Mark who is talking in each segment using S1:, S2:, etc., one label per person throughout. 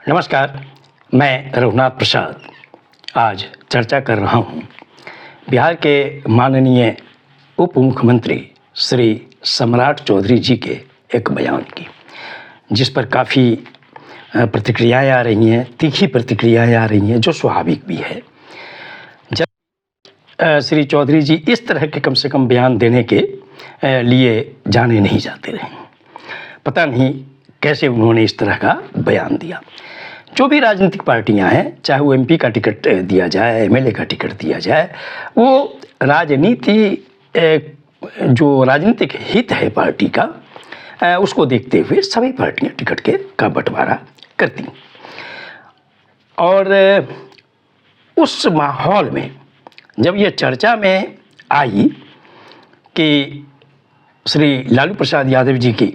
S1: नमस्कार, मैं रघुनाथ प्रसाद आज चर्चा कर रहा हूँ बिहार के माननीय उप मुख्यमंत्री श्री सम्राट चौधरी जी के एक बयान की, जिस पर काफ़ी प्रतिक्रियाएं आ रही हैं, तीखी प्रतिक्रियाएं आ रही हैं, जो स्वाभाविक भी है। जब श्री चौधरी जी इस तरह के कम से कम बयान देने के लिए जाने नहीं जाते रहे, पता नहीं कैसे उन्होंने इस तरह का बयान दिया। जो भी राजनीतिक पार्टियां हैं, चाहे वो एमपी का टिकट दिया जाए, एमएलए का टिकट दिया जाए, वो जो राजनीतिक हित है पार्टी का, उसको देखते हुए सभी पार्टियां टिकट का बंटवारा करती। और उस माहौल में जब ये चर्चा में आई कि श्री लालू प्रसाद यादव जी की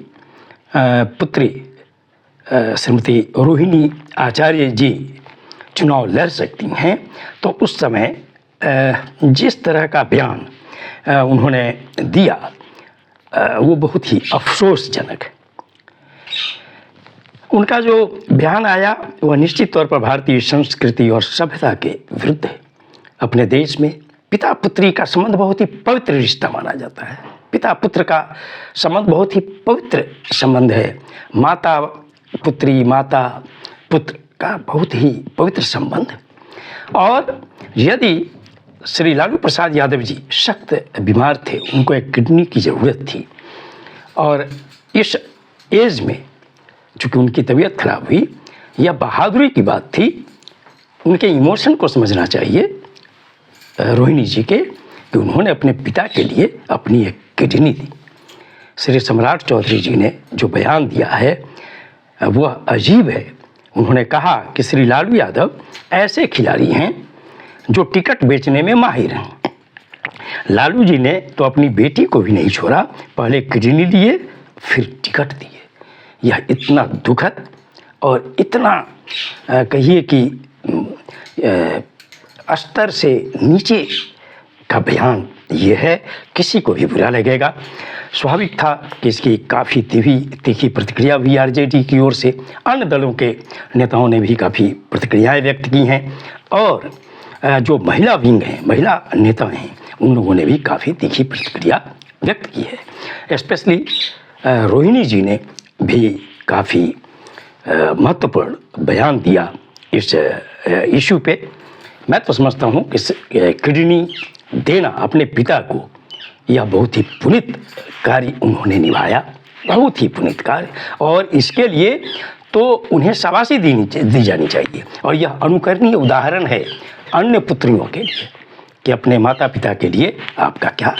S1: पुत्री श्रीमती रोहिणी आचार्य जी चुनाव लड़ सकती हैं, तो उस समय जिस तरह का बयान उन्होंने दिया वो बहुत ही अफसोसजनक है। उनका जो बयान आया वह निश्चित तौर पर भारतीय संस्कृति और सभ्यता के विरुद्ध है। अपने देश में पिता पुत्री का संबंध बहुत ही पवित्र रिश्ता माना जाता है। पिता पुत्र का संबंध बहुत ही पवित्र संबंध है। माता पुत्री, माता पुत्र का बहुत ही पवित्र संबंध। और यदि श्री लालू प्रसाद यादव जी सख्त बीमार थे, उनको एक किडनी की ज़रूरत थी, और इस एज में चूँकि उनकी तबीयत खराब हुई, यह बहादुरी की बात थी। उनके इमोशन को समझना चाहिए रोहिणी जी के, कि उन्होंने अपने पिता के लिए अपनी एक किडनी दी। श्री सम्राट चौधरी जी ने जो बयान दिया है वह अजीब है। उन्होंने कहा कि श्री लालू यादव ऐसे खिलाड़ी हैं जो टिकट बेचने में माहिर हैं। लालू जी ने तो अपनी बेटी को भी नहीं छोड़ा, पहले किडनी लिए फिर टिकट दिए। यह इतना दुखद और इतना कहिए कि स्तर से नीचे का बयान ये है, किसी को भी बुरा लगेगा। स्वाभाविक था कि इसकी काफ़ी तीखी प्रतिक्रिया भी आरजेडी की ओर से, अन्य दलों के नेताओं ने भी काफ़ी प्रतिक्रियाएं व्यक्त की हैं, और जो महिला विंग हैं, महिला नेता हैं, उन लोगों ने भी काफ़ी तीखी प्रतिक्रिया व्यक्त की है। स्पेशली रोहिणी जी ने भी काफ़ी महत्वपूर्ण बयान दिया इस इशू पे। मैं तो समझता हूँ कि किडनी देना अपने पिता को, यह बहुत ही पुनीत कार्य उन्होंने निभाया, बहुत ही पुनीत कार्य, और इसके लिए तो उन्हें शाबाशी दी जानी चाहिए। और यह अनुकरणीय उदाहरण है अन्य पुत्रियों के लिए कि अपने माता पिता के लिए आपका क्या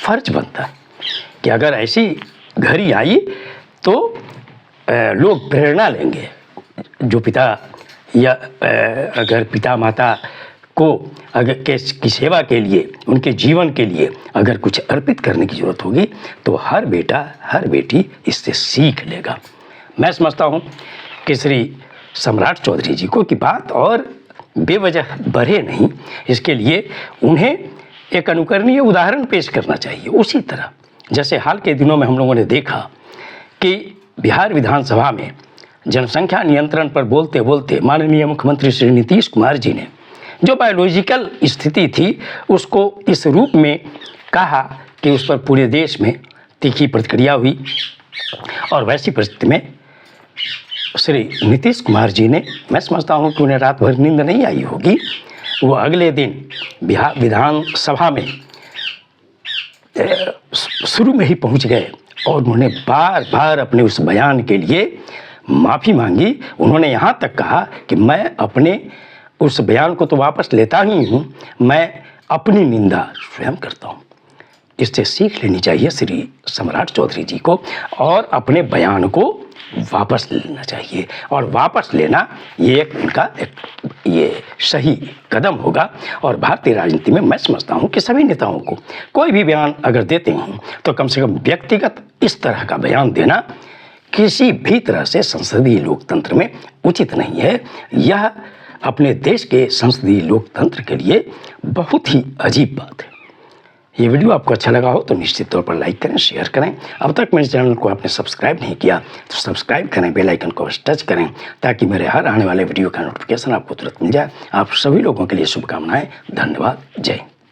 S1: फर्ज बनता है, कि अगर ऐसी घड़ी आई तो लोग प्रेरणा लेंगे। जो पिता या अगर पिता माता को अगर की सेवा के लिए, उनके जीवन के लिए अगर कुछ अर्पित करने की ज़रूरत होगी, तो हर बेटा हर बेटी इससे सीख लेगा। मैं समझता हूँ कि श्री सम्राट चौधरी जी को की बात और बेवजह बढ़े नहीं, इसके लिए उन्हें एक अनुकरणीय उदाहरण पेश करना चाहिए। उसी तरह जैसे हाल के दिनों में हम लोगों ने देखा कि बिहार विधानसभा में जनसंख्या नियंत्रण पर बोलते बोलते माननीय मुख्यमंत्री श्री नीतीश कुमार जी ने जो बायोलॉजिकल स्थिति थी उसको इस रूप में कहा कि उस पर पूरे देश में तीखी प्रतिक्रिया हुई। और वैसी परिस्थिति में श्री नीतीश कुमार जी ने, मैं समझता हूँ कि उन्हें रात भर नींद नहीं आई होगी, वो अगले दिन बिहार विधानसभा में शुरू में ही पहुँच गए और उन्होंने बार बार अपने उस बयान के लिए माफ़ी मांगी। उन्होंने यहाँ तक कहा कि मैं अपने उस बयान को तो वापस लेता ही हूँ, मैं अपनी निंदा स्वयं करता हूँ। इससे सीख लेनी चाहिए श्री सम्राट चौधरी जी को, और अपने बयान को वापस लेना चाहिए। और वापस लेना ये उनका ये सही कदम होगा। और भारतीय राजनीति में मैं समझता हूँ कि सभी नेताओं को कोई भी बयान अगर देते हैं तो कम से कम व्यक्तिगत इस तरह का बयान देना किसी भी तरह से संसदीय लोकतंत्र में उचित नहीं है। यह अपने देश के संसदीय लोकतंत्र के लिए बहुत ही अजीब बात है। ये वीडियो आपको अच्छा लगा हो तो निश्चित तौर पर लाइक करें, शेयर करें। अब तक मेरे चैनल को आपने सब्सक्राइब नहीं किया तो सब्सक्राइब करें, बेल आइकन को टच करें ताकि मेरे हर आने वाले वीडियो का नोटिफिकेशन आपको तुरंत मिल जाए। आप सभी लोगों के लिए शुभकामनाएं। धन्यवाद। जय हिंद।